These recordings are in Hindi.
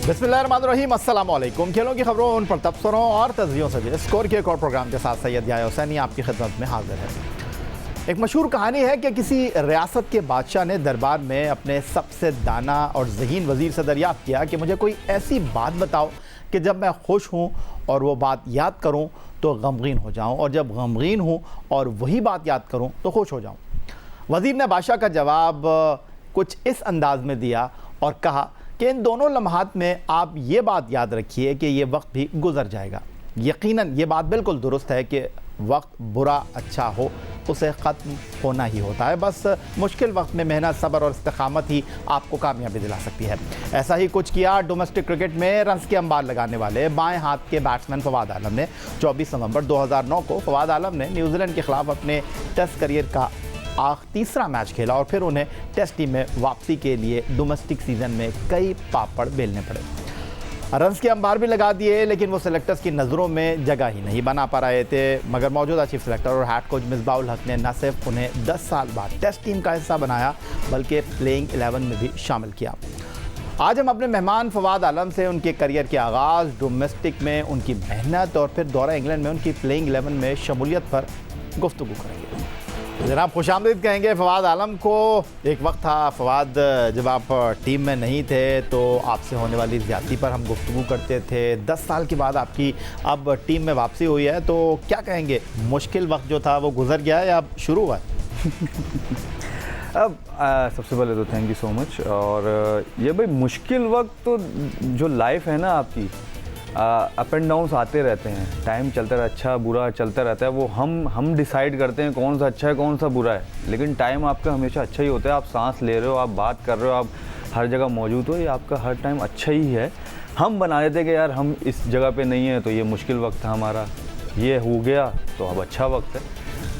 बिस्मिल्लाहिर्रहमानिर्रहीम, अस्सलाम वालेकुम। खेलों की खबरों, उन पर तबसरों और तज़कियों से स्कोर के एक और प्रोग्राम के साथ सैयद याह्या हुसैनी आपकी खिदमत में हाजिर है। एक मशहूर कहानी है कि किसी रियासत के बादशाह ने दरबार में अपने सबसे दाना और ज़हीन वज़ीर से दरियाफ़्त किया कि मुझे कोई ऐसी बात बताओ कि जब मैं खुश हूँ और वो बात याद करूँ तो गमगीन हो जाऊँ, और जब गमगीन हूँ और वही बात याद करूँ तो खुश हो जाऊँ। वज़ीर ने बादशाह का जवाब कुछ इस अंदाज़ में दिया और कहा कि इन दोनों लम्हात में आप ये बात याद रखिए कि ये वक्त भी गुज़र जाएगा। यकीनन ये बात बिल्कुल दुरुस्त है कि वक्त बुरा अच्छा हो उसे ख़त्म होना ही होता है, बस मुश्किल वक्त में मेहनत, सब्र और इस्तिक़ामत ही आपको कामयाबी दिला सकती है। ऐसा ही कुछ किया डोमेस्टिक क्रिकेट में रन्स के अंबार लगाने वाले बाएं हाथ के बैट्समैन फवाद आलम ने। 24 नवंबर 2009 को फवाद आलम ने न्यूजीलैंड के ख़िलाफ़ अपने टेस्ट करियर का तीसरा मैच खेला और फिर उन्हें टेस्ट टीम में वापसी के लिए डोमेस्टिक सीज़न में कई पापड़ बेलने पड़े। रन्स के अंबार भी लगा दिए, लेकिन वो सेलेक्टर्स की नज़रों में जगह ही नहीं बना पा रहे थे। मगर मौजूदा चीफ सेलेक्टर और हेड कोच मिसबाहुल हक ने न सिर्फ उन्हें 10 साल बाद टेस्ट टीम का हिस्सा बनाया बल्कि प्लेइंग 11 में भी शामिल किया। आज हम अपने मेहमान फवाद आलम से उनके करियर के आगाज़, डोमेस्टिक में उनकी मेहनत और फिर दौरा इंग्लैंड में उनकी प्लेइंग 11 में शमूलियत पर गुफ्तगू करेंगे। जनाब खुशामदीद कहेंगे फवाद आलम को। एक वक्त था फवाद जब आप टीम में नहीं थे तो आपसे होने वाली ज़्यादती पर हम गुफ्तगू करते थे। 10 साल के बाद आपकी अब टीम में वापसी हुई है, तो क्या कहेंगे, मुश्किल वक्त जो था वो गुजर गया या अब शुरू हुआ है? अब सबसे पहले तो थैंक यू सो मच। और ये भाई मुश्किल वक्त तो जो लाइफ है ना आपकी, अप एंड डाउन्स आते रहते हैं, टाइम चलता रहता है, अच्छा बुरा चलता रहता है। वो हम डिसाइड करते हैं कौन सा अच्छा है कौन सा बुरा है, लेकिन टाइम आपका हमेशा अच्छा ही होता है। आप सांस ले रहे हो, आप बात कर रहे हो, आप हर जगह मौजूद हो, ये आपका हर टाइम अच्छा ही है। हम बना देते कि यार हम इस जगह पे नहीं है तो ये मुश्किल वक्त था हमारा, ये हो गया तो अब अच्छा वक्त है।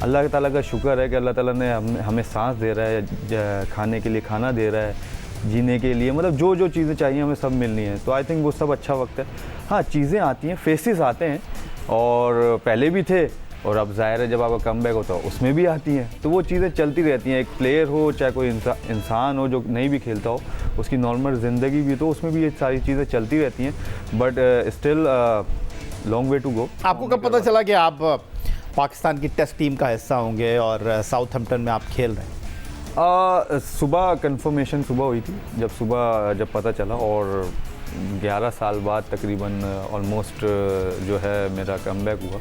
अल्लाह ताला का शुक्र है कि अल्लाह ताला ने हमें सांस दे रहा है, खाने के लिए खाना दे रहा है, जीने के लिए मतलब जो जो चीज़ें चाहिए हमें सब मिलनी है। तो आई थिंक वो सब अच्छा वक्त है। हाँ, चीज़ें आती हैं, फेसेस आते हैं, और पहले भी थे और अब ज़ाहिर है जब आपका कमबैक होता है उसमें भी आती हैं। तो वो चीज़ें चलती रहती हैं। एक प्लेयर हो चाहे कोई इंसान हो जो नहीं भी खेलता हो, उसकी नॉर्मल ज़िंदगी भी तो उसमें भी ये सारी चीज़ें चलती रहती हैं। But still long way to go. आपको कब पता चला कि आप पाकिस्तान की टेस्ट टीम का हिस्सा होंगे और साउथहैम्पटन में आप खेल रहे हैं? सुबह कंफर्मेशन सुबह हुई थी, जब पता चला, और 11 साल बाद तकरीबन ऑलमोस्ट जो है मेरा कमबैक हुआ।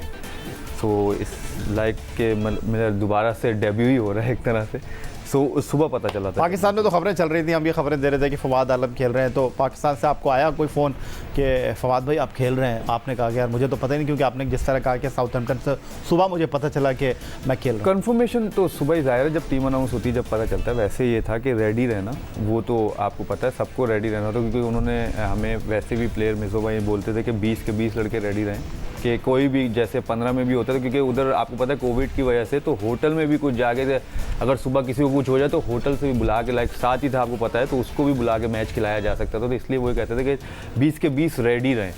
सो इस लाइक के मेरा दोबारा से डेब्यू ही हो रहा है एक तरह से। सो सुबह पता चला था। पाकिस्तान में तो खबरें चल रही थी, हम ये खबरें दे रहे थे कि फवाद आलम खेल रहे हैं, तो पाकिस्तान से आपको आया कोई फ़ोन कि फवाद भाई आप खेल रहे हैं? आपने कहा कि यार मुझे तो पता ही नहीं, क्योंकि आपने जिस तरह कहा कि साउथहैम्पटन से सुबह मुझे पता चला कि मैं खेल रहा हूँ। कन्फर्मेशन तो सुबह ही ज़ाहिर है जब टीम अनाउंस होती है, जब पता चलता है। वैसे ये था कि रेडी रहना, वो तो आपको पता है सबको रेडी रहना होता है, क्योंकि उन्होंने हमें वैसे भी प्लेयर मिसो भाई बोलते थे कि 20 के 20 लड़के रेडी रहें, कि कोई भी जैसे 15 में भी होता था, क्योंकि उधर आपको पता है कोविड की वजह से तो होटल में भी कुछ जाके थे, अगर सुबह किसी को कुछ हो जाए तो होटल से भी बुला के, लाइक साथ ही था आपको पता है, तो उसको भी बुला के मैच खिलाया जा सकता था। तो इसलिए वो कहते थे कि 20 के 20 रेडी रहें।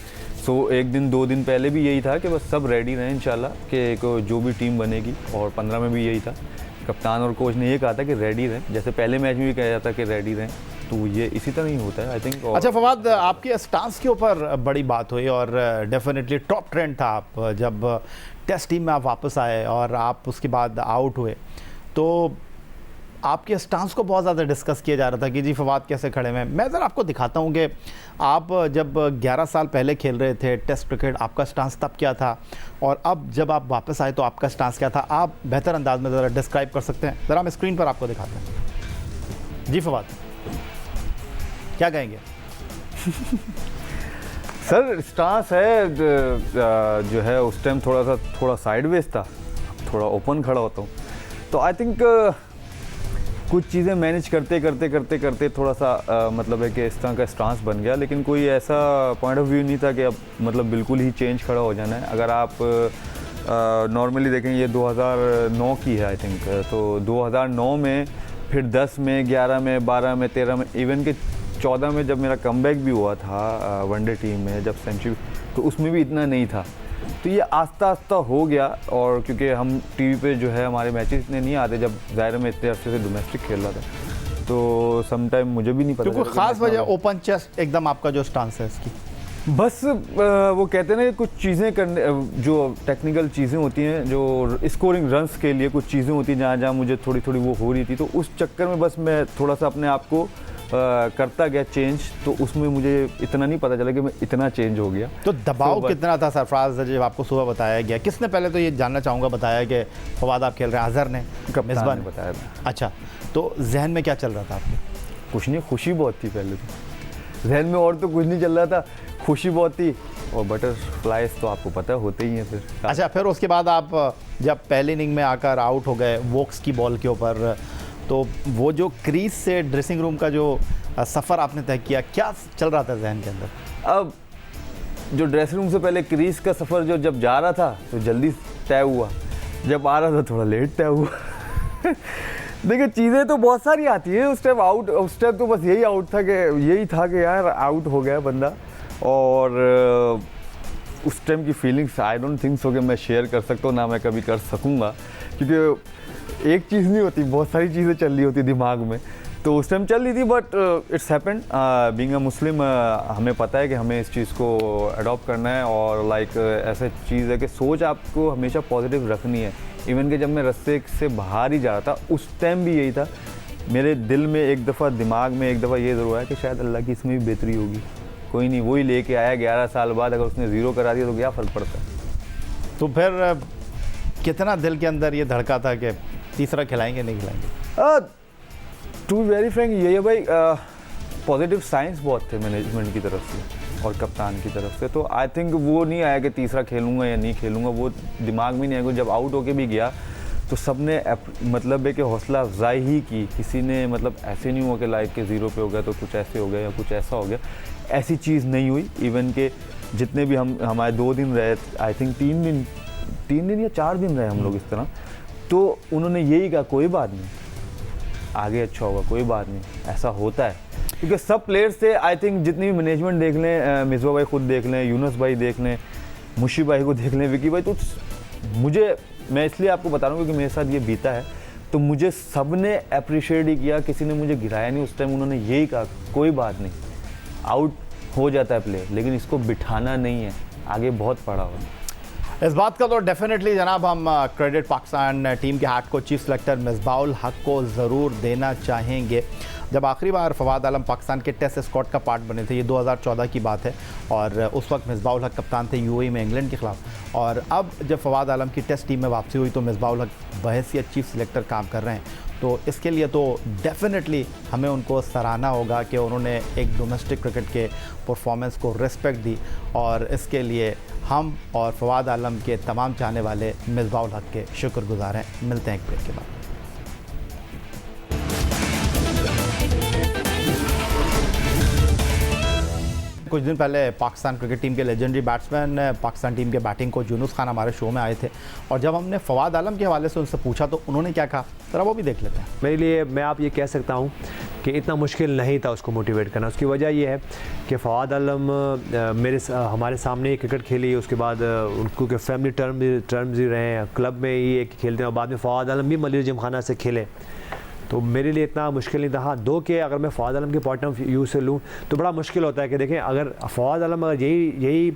सो एक दिन 2 दिन पहले भी यही था कि बस सब रेडी रहें इंशाल्लाह, कि जो भी टीम बनेगी। और 15 में भी यही था, कप्तान और कोच ने ये कहा था कि रेडी रहें, जैसे पहले मैच में भी कहा जाता कि रेडी रहें। तो ये इसी तरह ही होता है आई थिंक। अच्छा फवाद, आपके स्टांस के ऊपर बड़ी बात हुई और डेफिनेटली टॉप ट्रेंड था आप जब टेस्ट टीम में आप वापस आए और आप उसके बाद आउट हुए, तो आपके स्टांस को बहुत ज़्यादा डिस्कस किया जा रहा था कि जी फवाद कैसे खड़े हैं। मैं ज़रा आपको दिखाता हूँ कि आप जब 11 साल पहले खेल रहे थे टेस्ट क्रिकेट, आपका स्टांस तब क्या था, और अब जब आप वापस आए तो आपका स्टांस क्या था। आप बेहतर अंदाज में ज़रा डिस्क्राइब कर सकते हैं? ज़रा हम स्क्रीन पर आपको दिखाते हैं। जी फवाद क्या कहेंगे? सर स्टांस है जो है उस टाइम थोड़ा साइडवेज था, थोड़ा ओपन खड़ा होता हूँ। तो आई थिंक कुछ चीज़ें मैनेज करते थोड़ा सा मतलब है कि इस तरह का स्टांस बन गया। लेकिन कोई ऐसा पॉइंट ऑफ व्यू नहीं था कि अब मतलब बिल्कुल ही चेंज खड़ा हो जाना है। अगर आप नॉर्मली देखें, ये 2009 की है आई थिंक, तो 2009 में फिर 10 में 11 में 12 में 13 में, इवन के 14 में जब मेरा कमबैक भी हुआ था वनडे टीम में, जब सेंचुरी, तो उसमें भी इतना नहीं था। तो ये आस्ता आस्ता हो गया। और क्योंकि हम टीवी पे जो है हमारे मैचेस इतने नहीं आते, जब ज़ाहिर में इतने अरसे से डोमेस्टिक खेल रहा था, तो समटाइम मुझे भी नहीं पता तो कोई चला कि खास मैं वजह इतना ओपन चेस्ट एकदम आपका जो स्टांस है इसकी? बस वो कहते हैं ना कि कुछ चीज़ें करने जो टेक्निकल चीज़ें होती हैं जो स्कोरिंग रन्स के लिए कुछ चीज़ें होती हैं जहाँ जहाँ मुझे थोड़ी थोड़ी वो हो रही थी, तो उस चक्कर में बस मैं थोड़ा सा अपने आप को करता गया चेंज, तो उसमें मुझे इतना नहीं पता चला कि मैं इतना चेंज हो गया। तो दबाव कितना था सरफराज, जब आपको सुबह बताया गया? किसने पहले तो ये जानना चाहूँगा बताया कि फवाद आप खेल रहे हैं? अजहर ने, कप्तान ने बताया था। अच्छा, तो जहन में क्या चल रहा था आपके? कुछ नहीं, खुशी बहुत थी पहले तो जहन में, और तो कुछ नहीं चल रहा था, खुशी बहुत थी। और बटरफ्लाइज तो आपको पता होते ही हैं फिर। अच्छा, फिर उसके बाद आप जब पहली इनिंग में आकर आउट हो गए वोक्स की बॉल के ऊपर, तो वो जो क्रीज से ड्रेसिंग रूम का जो सफ़र आपने तय किया, क्या चल रहा था जहन के अंदर? अब जो ड्रेसिंग रूम से पहले क्रीज का सफ़र जो जब जा रहा था तो जल्दी तय हुआ, जब आ रहा था थोड़ा लेट तय हुआ। देखिए चीज़ें तो बहुत सारी आती है। उस टाइम तो बस यही था कि यार आउट हो गया बंदा, और उस टाइम की feelings I don't think so कि मैं शेयर कर सकता हूँ, ना मैं कभी कर सकूँगा, क्योंकि एक चीज़ नहीं होती, बहुत सारी चीज़ें चल रही होती दिमाग में। तो उस टाइम चल रही थी, but it's happened. Being a Muslim हमें पता है कि हमें इस चीज़ को अडॉप्ट करना है, और लाइक ऐसा चीज़ है कि सोच आपको हमेशा पॉजिटिव रखनी है। इवन कि जब मैं रास्ते से बाहर ही जा रहा था उस टाइम भी यही था, मेरे दिल में एक दफ़ा, दिमाग में एक दफ़ा ये ज़रूर आया कि शायद अल्लाह की इसमें भी बेहतरी होगी, कोई नहीं, वही लेके आया 11 साल बाद, अगर उसने ज़ीरो करा दिया तो क्या फ़र्क पड़ता। तो फिर कितना दिल के अंदर ये धड़का था कि तीसरा खिलाएंगे नहीं खिलाएंगे? टू वेरी फ्रैंक ये है भाई, पॉजिटिव साइंस बहुत थे मैनेजमेंट की तरफ से और कप्तान की तरफ से, तो आई थिंक वो नहीं आया कि तीसरा खेलूंगा या नहीं खेलूंगा, वो दिमाग में नहीं आया। जब आउट होके भी गया तो सब ने मतलब है कि हौसला अफजाई ही की, किसी ने मतलब ऐसे नहीं हुआ कि लाइफ के ज़ीरो पे हो गया तो कुछ ऐसे हो गया या कुछ ऐसा हो गया, ऐसी चीज़ नहीं हुई। इवन के जितने भी हमारे 2 दिन रहे, आई थिंक 3 दिन या 4 दिन रहे हम लोग इस तरह, तो उन्होंने यही कहा कोई बात नहीं, आगे अच्छा होगा, कोई बात नहीं, ऐसा होता है। क्योंकि सब प्लेयर्स थे, आई थिंक जितनी भी मैनेजमेंट देख लें, मिसबा भाई खुद देख लें, यूनुस भाई देख लें, मुशी भाई को देख लें, विकी भाई, तो मैं इसलिए आपको बता रहा हूँ क्योंकि मेरे साथ ये बीता है, तो मुझे सब ने अप्रिशिएट ही किया, किसी ने मुझे गिराया नहीं। उस टाइम उन्होंने यही कहा कोई बात नहीं, आउट हो जाता है प्लेयर, लेकिन इसको बिठाना नहीं है, आगे बहुत पड़ा हुआ। इस बात का तो डेफिनेटली जनाब हम क्रेडिट पाकिस्तान टीम के head coach chief selector Misbahul हक को ज़रूर देना चाहेंगे। जब आखिरी बार फवाद आलम पाकिस्तान के टेस्ट स्क्वाड का पार्ट बने थे, ये 2014 की बात है, और उस वक्त मिसबाउल हक कप्तान थे यूएई में इंग्लैंड के ख़िलाफ़। और अब जब फवाद आलम की टेस्ट टीम में वापसी हुई तो मिसबाउल हक बहैसियत चीफ सेलेक्टर काम कर रहे हैं, तो इसके लिए तो डेफिनेटली हमें उनको सराहना होगा कि उन्होंने एक डोमेस्टिक क्रिकेट के परफॉर्मेंस को रिस्पेक्ट दी, और इसके लिए हम और फवाद आलम के तमाम चाहने वाले मिसबाउल हक के शुक्रगुजार हैं। मिलते हैं एक ब्रेक के बाद। कुछ दिन पहले पाकिस्तान क्रिकेट टीम के लेजेंडरी बैट्समैन, पाकिस्तान टीम के बैटिंग कोच यूनुस खान हमारे शो में आए थे, और जब हमने फवाद आलम के हवाले से उनसे पूछा तो उन्होंने क्या कहा, जरा वो भी देख लेते हैं। मेरे लिए मैं आप ये कह सकता हूँ कि इतना मुश्किल नहीं था उसको मोटिवेट करना। उसकी वजह ये है कि फवाद आलम हमारे सामने क्रिकेट खेली, उसके बाद उनको के फैमिली टर्म्स ही रहे हैं, क्लब में ही एक खेलते हैं, और बाद में फवाद आलम भी मलिर जिमखाना से खेले, तो मेरे लिए इतना मुश्किल नहीं था। हाँ, दो के अगर मैं फवाद आलम के पॉइंट ऑफ व्यू से लूँ तो बड़ा मुश्किल होता है कि देखें, अगर फवाद आलम अगर यही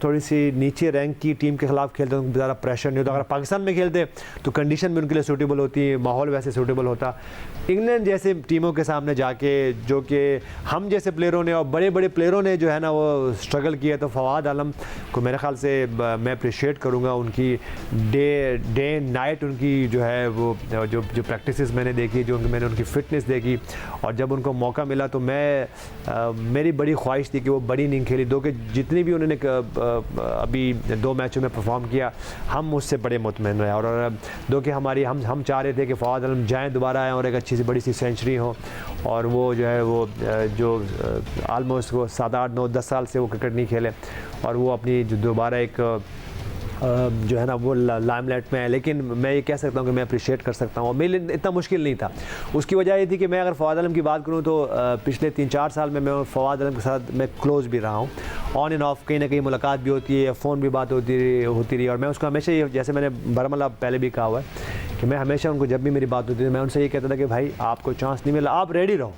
थोड़ी सी नीचे रैंक की टीम के खिलाफ खेलते तो ज़्यादा प्रेशर नहीं होता। अगर पाकिस्तान में खेलते तो कंडीशन भी उनके लिए सूटेबल होती है, माहौल वैसे सूटेबल होता। इंग्लैंड जैसे टीमों के सामने जाके, जो कि हम जैसे प्लेयरों ने और बड़े बड़े प्लेयरों ने जो है ना वो स्ट्रगल किया, तो फवाद आलम को मेरे ख्याल से मैं अप्रिशिएट करूँगा। उनकी डे नाइट उनकी जो है वो जो प्रैक्टिसेस मैंने देखी, जो मैंने उनकी फ़िटनेस देखी, और जब उनको मौका मिला तो मेरी बड़ी ख्वाहिश थी कि वो बड़ी इनिंग खेली। दो कि जितनी भी उन्होंने अभी 2 मैचों में परफॉर्म किया, हम उससे बड़े मुतमईन रहे, और दो कि हम चाह रहे थे कि फवाद आलम जाएँ, दोबारा आएँ और एक अच्छी सी बड़ी सी सेंचुरी हो, और वो जो है वो जो आलमोस्ट वो 7, 8, 9, 10 साल से वो क्रिकेट नहीं खेले, और वो अपनी जो दोबारा एक जो है ना वो लाइमलाइट में है। लेकिन मैं ये कह सकता हूँ कि मैं अप्रिशिएट कर सकता हूँ, और मेरे लिए इतना मुश्किल नहीं था। उसकी वजह ये थी कि मैं अगर फवाद आलम की बात करूँ तो पिछले 3-4 साल में मैं फवाद आलम के साथ मैं क्लोज भी रहा हूँ, ऑन एंड ऑफ कहीं ना कहीं मुलाकात भी होती है, फ़ोन भी बात होती रही, और मैं उसको हमेशा, जैसे मैंने बरमला पहले भी कहा हुआ है कि मैं हमेशा उनको, जब भी मेरी बात होती थी, मैं उनसे ये कहता था कि भाई आपको चांस नहीं मिला, आप रेडी रहो,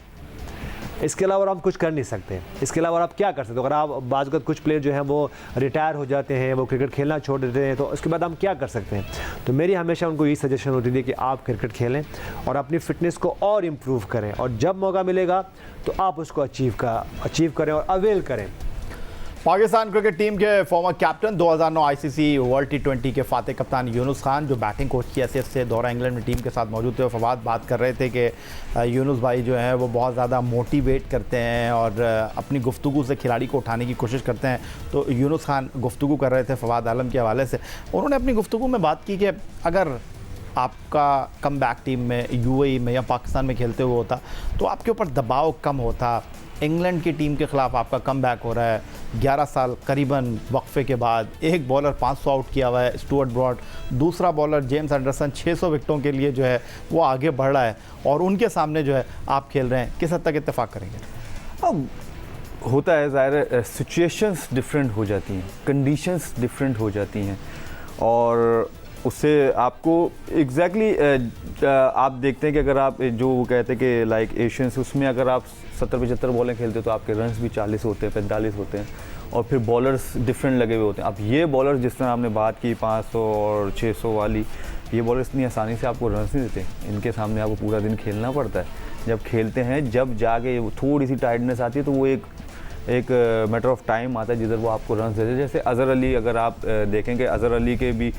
इसके अलावा आप कुछ कर नहीं सकते। इसके अलावा आप क्या कर सकते हो? अगर आप बाज़ कुछ प्लेयर जो हैं वो रिटायर हो जाते हैं, वो क्रिकेट खेलना छोड़ देते हैं, तो उसके बाद हम क्या कर सकते हैं? तो मेरी हमेशा उनको यही सजेशन होती थी कि आप क्रिकेट खेलें और अपनी फ़िटनेस को और इम्प्रूव करें, और जब मौका मिलेगा तो आप उसको अचीव करें और अवेल करें। पाकिस्तान क्रिकेट टीम के फॉर्मर कैप्टन 2009 आईसीसी वर्ल्ड टी20 के फातेह कप्तान यूनुस खान, जो बैटिंग कोच की हैसियत से दौरा इंग्लैंड में टीम के साथ मौजूद थे, फवाद बात कर रहे थे कि यूनुस भाई जो हैं वो बहुत ज़्यादा मोटिवेट करते हैं और अपनी गुफ्तगू से खिलाड़ी को उठाने की कोशिश करते हैं। तो यूनुस खान गुफ्तगू कर रहे थे फवाद आलम के हवाले से। उन्होंने अपनी गुफ्तगू में बात की कि अगर आपका कम बैक टीम में यूएई में या पाकिस्तान में खेलते हुए होता तो आपके ऊपर दबाव कम होता। इंग्लैंड की टीम के ख़िलाफ़ आपका कम बैक हो रहा है, 11 साल करीबन वक्फे के बाद। एक बॉलर 500 आउट किया हुआ है, स्टुअर्ट ब्रॉड, दूसरा बॉलर जेम्स एंडरसन 600 विकेटों के लिए जो है वो आगे बढ़ रहा है, और उनके सामने जो है आप खेल रहे हैं। किस हद तक इत्तेफाक करेंगे? अब होता है, ज़ाहिर है, सिचुएशंस डिफरेंट हो जाती हैं, कंडीशंस डिफरेंट हो जाती हैं, और उससे आपको एग्जैक्टली आप देखते हैं कि अगर आप जो वो कहते हैं कि लाइक एशियंस, उसमें अगर आप 70-75 बॉलें खेलते हो तो आपके रन्स भी 40 होते हैं, 45 होते हैं, और फिर बॉलर्स डिफरेंट लगे हुए होते हैं। अब ये बॉलर्स जिस तरह आपने बात की 500 और 600 वाली, ये बॉलर्स इतनी आसानी से आपको रन्स नहीं देते, इनके सामने आपको पूरा दिन खेलना पड़ता है। जब खेलते हैं, जब जाके थोड़ी सी टायर्डनेस आती है, तो वो एक मैटर ऑफ टाइम आता है जिधर वो आपको रन देते हैं। जैसे अज़हर अली, अगर आप देखेंगे अज़हर अली के भी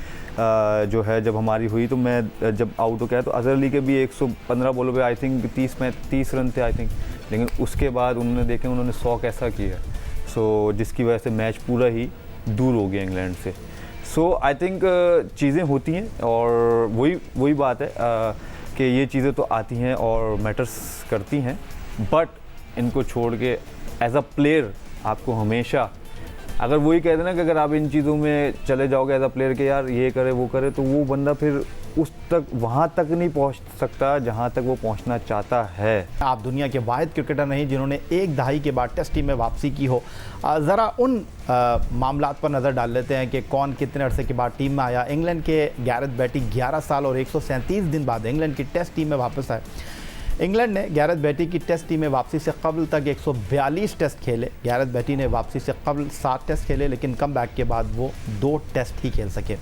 जो है, जब हमारी हुई तो मैं जब आउट हो गया तो अज़हर अली के भी 115 बॉलों पे आई थिंक 30 रन थे आई थिंक, लेकिन उसके बाद उन्होंने 100 कैसा किया, सो जिसकी वजह से मैच पूरा ही दूर हो गया इंग्लैंड से। सो आई थिंक चीज़ें होती हैं, और वही बात है कि ये चीज़ें तो आती हैं और मैटर्स करती हैं, बट इनको छोड़ के एज अ प्लेयर आपको हमेशा, अगर वही कहते हैं ना कि अगर आप इन चीज़ों में चले जाओगे एज अ प्लेयर के यार ये करे वो करे, तो वो बंदा फिर उस तक वहाँ तक नहीं पहुँच सकता जहाँ तक वो पहुँचना चाहता है। आप दुनिया के वाहिद क्रिकेटर नहीं जिन्होंने एक दहाई के बाद टेस्ट टीम में वापसी की हो। ज़रा उन मामलात पर नज़र डाल लेते हैं कि कौन कितने अरसे के बाद टीम में आया। इंग्लैंड के गैरेथ बैटी 11 साल और 137 दिन बाद इंग्लैंड की टेस्ट टीम में वापस आए। इंग्लैंड ने गैरेथ बैटी की टेस्ट टीम में वापसी से कबल तक 142 टेस्ट खेले। गैरेथ बैटी ने वापसी से कबल 7 टेस्ट खेले, लेकिन कम बैक के बाद वो 2 टेस्ट ही खेल सके।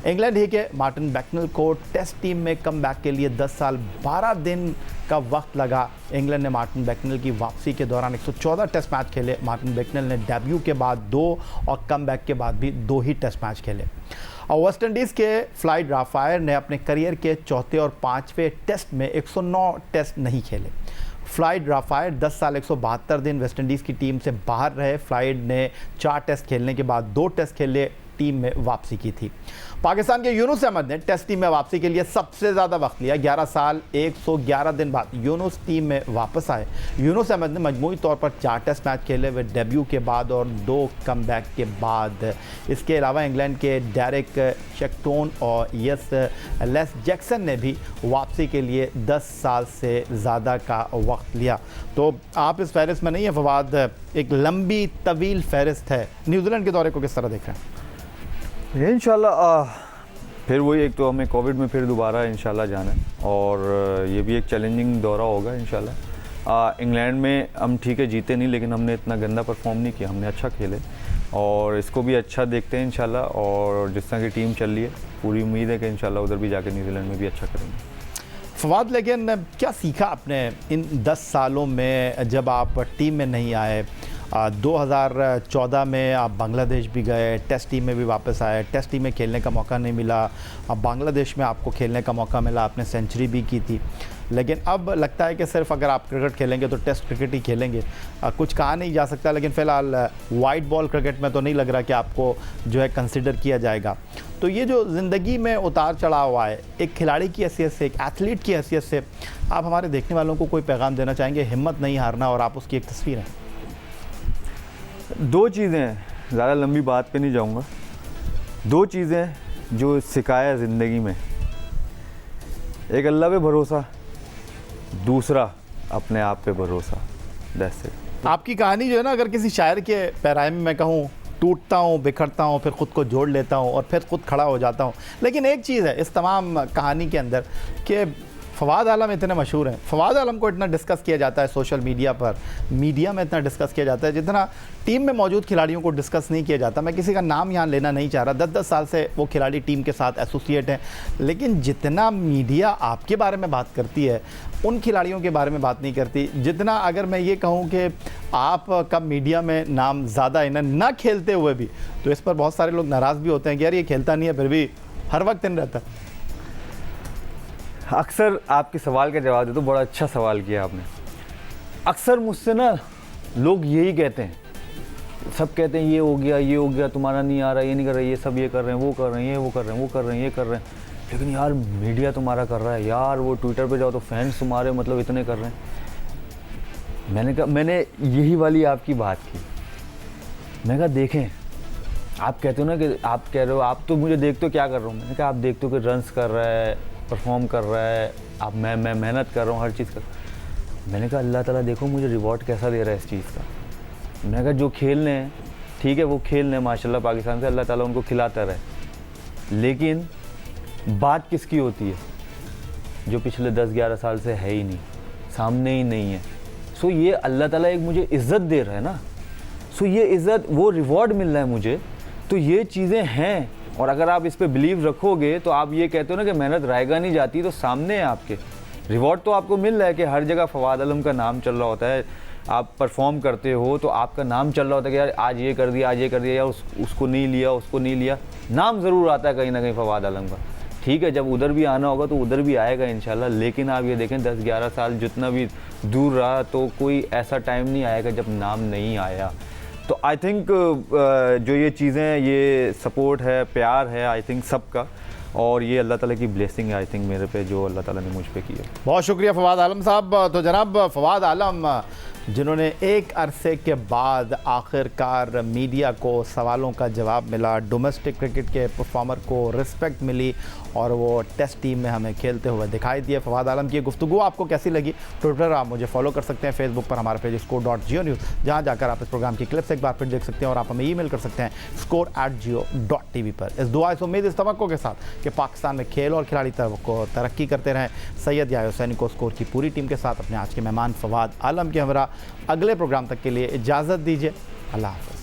इंग्लैंड ही के मार्टिन बैकनल को टेस्ट टीम में कम बैक के लिए 10 साल 12 दिन का वक्त लगा। इंग्लैंड ने मार्टिन बैकनल की वापसी के दौरान 114 टेस्ट मैच खेले। मार्टिन बैकनल ने डेब्यू के बाद 2 और कम बैक के बाद भी 2 ही टेस्ट मैच खेले। और वेस्ट इंडीज़ के फ्लाइड राफायर ने अपने करियर के चौथे और 5वें टेस्ट में 109 टेस्ट नहीं खेले। फ्लाइड राफायर 10 साल 172 दिन वेस्ट इंडीज़ की टीम से बाहर रहे। फ्लाइड ने 4 टेस्ट खेलने के बाद 2 टेस्ट खेले, टीम में वापसी की थी। पाकिस्तान के यूनुस अहमद ने टेस्ट टीम में वापसी के लिए सबसे ज़्यादा वक्त लिया। 11 साल 111 दिन बाद यूनुस टीम में वापस आए। यूनुस अहमद ने मजमूई तौर पर 4 टेस्ट मैच खेले हुए डेब्यू के बाद और 2 कम बैक के बाद। इसके अलावा इंग्लैंड के डेरिक शेक्टोन और लेस जैक्सन ने भी वापसी के लिए 10 साल से ज़्यादा का वक्त लिया। तो आप इस फहरिस्त में नहीं है फवाद, एक लंबी तवील फहरिस्त है। न्यूजीलैंड के दौरे को किस तरह देख रहे हैं? इंशाल्लाह फिर वही, एक तो हमें कोविड में फिर दोबारा इंशाल्लाह जाना है, और ये भी एक चैलेंजिंग दौरा होगा इंशाल्लाह। इंग्लैंड में हम ठीक है जीते नहीं, लेकिन हमने इतना गंदा परफॉर्म नहीं किया, हमने अच्छा खेले, और इसको भी अच्छा देखते हैं इंशाल्लाह। और जिस तरह की टीम चल रही है, पूरी उम्मीद है कि इंशाल्लाह उधर भी जाकर न्यूजीलैंड में भी अच्छा करेंगे। फवाद, लेकिन क्या सीखा आपने इन 10 सालों में जब आप टीम में नहीं आए? 2014 में आप बांग्लादेश भी गए, टेस्ट टीम में भी वापस आए, टेस्ट टीम में खेलने का मौका नहीं मिला। अब बांग्लादेश में आपको खेलने का मौका मिला, आपने सेंचुरी भी की थी, लेकिन अब लगता है कि सिर्फ अगर आप क्रिकेट खेलेंगे तो टेस्ट क्रिकेट ही खेलेंगे। कुछ कहा नहीं जा सकता, लेकिन फ़िलहाल वाइट बॉल क्रिकेट में तो नहीं लग रहा कि आपको जो है कंसिडर किया जाएगा। तो ये जो ज़िंदगी में उतार चढ़ाव हुआ है, एक खिलाड़ी की हैसियत से, एक एथलीट की हैसियत से, आप हमारे देखने वालों को कोई पैगाम देना चाहेंगे? हिम्मत नहीं हारना, और आप उसकी एक तस्वीर हैं। 2 चीज़ें हैं, ज़्यादा लंबी बात पे नहीं जाऊंगा। 2 चीज़ें जो सिखाया ज़िंदगी में, एक अल्लाह पे भरोसा, दूसरा अपने आप पे भरोसा। That's it. आपकी कहानी जो है ना, अगर किसी शायर के पैराए में मैं कहूँ टूटता हूँ, बिखरता हूँ, फिर ख़ुद को जोड़ लेता हूँ और फिर ख़ुद खड़ा हो जाता हूँ। लेकिन एक चीज़ है इस तमाम कहानी के अंदर कि फवाद आलम इतने मशहूर हैं, फवाद आलम को इतना डिस्कस किया जाता है सोशल मीडिया पर, मीडिया में इतना डिस्कस किया जाता है जितना टीम में मौजूद खिलाड़ियों को डिस्कस नहीं किया जाता। मैं किसी का नाम यहाँ लेना नहीं चाह रहा, 10-10 साल से वो खिलाड़ी टीम के साथ एसोसिएट हैं, लेकिन जितना मीडिया आपके बारे में बात करती है उन खिलाड़ियों के बारे में बात नहीं करती जितना, अगर मैं ये कहूँ कि आप कब मीडिया में नाम ज़्यादा इन्हें ना खेलते हुए भी, तो इस पर बहुत सारे लोग नाराज़ भी होते हैं कि यार ये खेलता नहीं है फिर भी हर वक्त इन रहता है। अक्सर आपके सवाल का जवाब दे, तो बड़ा अच्छा सवाल किया आपने। अक्सर मुझसे ना लोग यही कहते हैं, सब कहते हैं ये हो गया, तुम्हारा नहीं आ रहा, ये नहीं कर रहा, ये सब ये कर रहे हैं, वो कर रहे हैं, ये वो कर रहे हैं, वो कर रहे हैं, ये कर रहे हैं, लेकिन यार मीडिया तुम्हारा कर रहा है यार, वो ट्विटर पे जाओ तो फैंस तुम्हारे मतलब इतने कर रहे हैं। मैंने कहा, मैंने यही वाली आपकी बात की, मैंने कहा देखें, आप कहते हो ना कि आप कह रहे हो आप तो मुझे देखते हो क्या कर रहा हूँ, मैंने कहा आप देखते हो कि रन्स कर रहा है, परफॉर्म कर रहा है, आप मैं मेहनत कर रहा हूँ हर चीज़ का। मैंने कहा अल्लाह ताला देखो मुझे रिवॉर्ड कैसा दे रहा है इस चीज़ का। मैंने कहा जो खेलने हैं ठीक है, वो खेलने माशाल्लाह पाकिस्तान से, अल्लाह ताला उनको खिलाता रहे, लेकिन बात किसकी होती है जो पिछले 10-11 साल से है ही नहीं, सामने ही नहीं है। सो ये अल्लाह ताला एक मुझे इज़्ज़त दे रहा है ना, सो ये इज़्ज़त, वो रिवॉर्ड मिल रहा है मुझे, तो ये चीज़ें हैं। और अगर आप इस पे बिलीव रखोगे तो आप ये कहते हो ना कि मेहनत रायगा नहीं जाती, तो सामने है आपके, रिवॉर्ड तो आपको मिल रहा है कि हर जगह फवाद आलम का नाम चल रहा होता है, आप परफॉर्म करते हो तो आपका नाम चल रहा होता है कि यार आज ये कर दिया, आज ये कर दिया, या उसको नहीं लिया, उसको नहीं लिया, नाम ज़रूर आता है कहीं ना कहीं फवाद आलम का। ठीक है, जब उधर भी आना होगा तो उधर भी आएगा इंशाल्लाह, लेकिन आप ये देखें 10-11 साल जितना भी दूर रहा तो कोई ऐसा टाइम नहीं आएगा जब नाम नहीं आया। तो आई थिंक जो ये चीज़ें, ये सपोर्ट है, प्यार है, आई थिंक सबका, और ये अल्लाह ताला की ब्लेसिंग है आई थिंक मेरे पे, जो अल्लाह ताला ने मुझ पे की है। बहुत शुक्रिया फवाद आलम साहब। तो जनाब फवाद आलम जिन्होंने एक अरसे के बाद आखिरकार मीडिया को सवालों का जवाब मिला, डोमेस्टिक क्रिकेट के परफॉर्मर को रिस्पेक्ट मिली और वो टेस्ट टीम में हमें खेलते हुए दिखाई दिए। फवाद आलम की गुफ्तगू आपको कैसी लगी? ट्विटर आप मुझे फॉलो कर सकते हैं, फेसबुक पर हमारा पेज score.geo न्यूज़, जहाँ जाकर आप इस प्रोग्राम की क्लिप्स एक बार फिर देख सकते हैं, और आप हमें ईमेल कर सकते हैं score@geo.tv पर। इस दुआ, इस उम्मीद, इस तवक्को के साथ कि पाकिस्तान में खेल और खिलाड़ी को तरक्की करते रहें, सैयद याह्या हुसैनी को स्कोर की पूरी टीम के साथ अपने आज के मेहमान फवाद आलम के हमरा अगले प्रोग्राम तक के लिए इजाज़त दीजिए। अल्लाह हाफ़िज़।